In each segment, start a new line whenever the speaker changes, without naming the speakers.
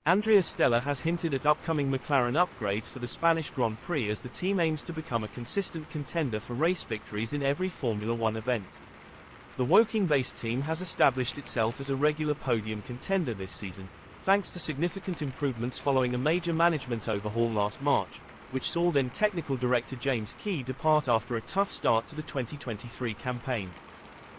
Andrea Stella has hinted at upcoming McLaren upgrades for the Spanish Grand Prix as the team aims to become a consistent contender for race victories in every Formula One event. The Woking-based team has established itself as a regular podium contender this season, thanks to significant improvements following a major management overhaul last March, which saw then technical director James Key depart after a tough start to the 2023 campaign.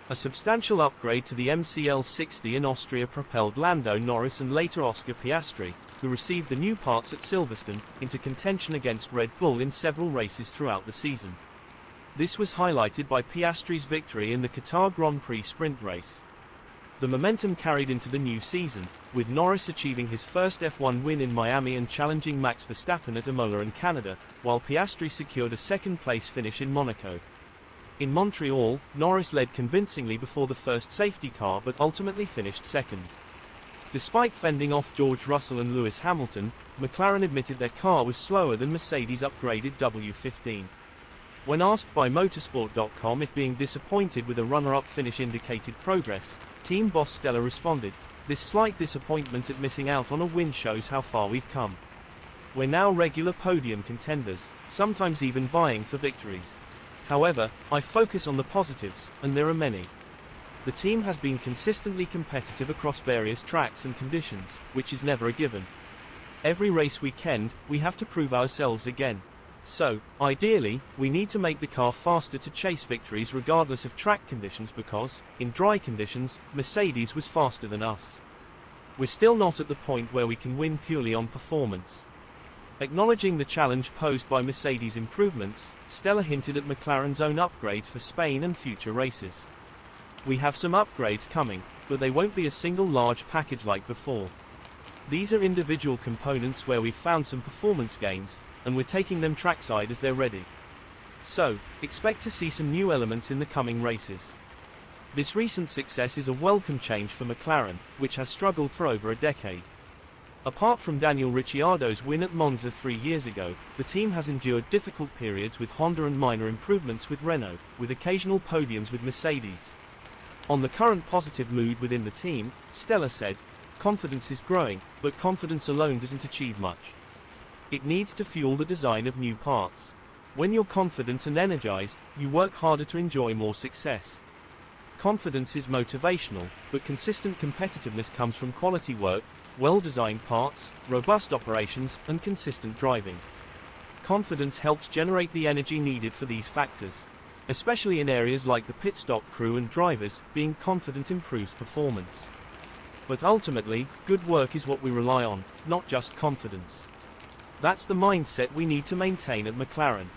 A substantial upgrade to the MCL60 in Austria propelled Lando Norris and later Oscar Piastri, who received the new parts at Silverstone, into contention against Red Bull in several races throughout the season. This was highlighted by Piastri's victory in the Qatar Grand Prix sprint race. The momentum carried into the new season, with Norris achieving his first F1 win in Miami and challenging Max Verstappen at Imola in Canada, while Piastri secured a second-place finish in Monaco. In Montreal, Norris led convincingly before the first safety car but ultimately finished second. Despite fending off George Russell and Lewis Hamilton, McLaren admitted their car was slower than Mercedes' upgraded W15. When asked by Motorsport.com if being disappointed with a runner-up finish indicated progress, team boss Stella responded, "This slight disappointment at missing out on a win shows how far we've come. We're now regular podium contenders, sometimes even vying for victories. However, I focus on the positives, and there are many. The team has been consistently competitive across various tracks and conditions, which is never a given. Every race weekend, we have to prove ourselves again. So, ideally, we need to make the car faster to chase victories regardless of track conditions because, in dry conditions, Mercedes was faster than us. We're still not at the point where we can win purely on performance." Acknowledging the challenge posed by Mercedes' improvements, Stella hinted at McLaren's own upgrades for Spain and future races. "We have some upgrades coming, but they won't be a single large package like before. These are individual components where we've found some performance gains, and we're taking them trackside as they're ready. So, expect to see some new elements in the coming races." This recent success is a welcome change for McLaren, which has struggled for over a decade. Apart from Daniel Ricciardo's win at Monza 3 years ago, the team has endured difficult periods with Honda and minor improvements with Renault, with occasional podiums with Mercedes. On the current positive mood within the team, Stella said, "Confidence is growing, but confidence alone doesn't achieve much. It needs to fuel the design of new parts. When you're confident and energized, you work harder to enjoy more success. Confidence is motivational, but consistent competitiveness comes from quality work, well-designed parts, robust operations, and consistent driving. Confidence helps generate the energy needed for these factors. Especially in areas like the pit stop crew and drivers, being confident improves performance. But ultimately, good work is what we rely on, not just confidence. That's the mindset we need to maintain at McLaren."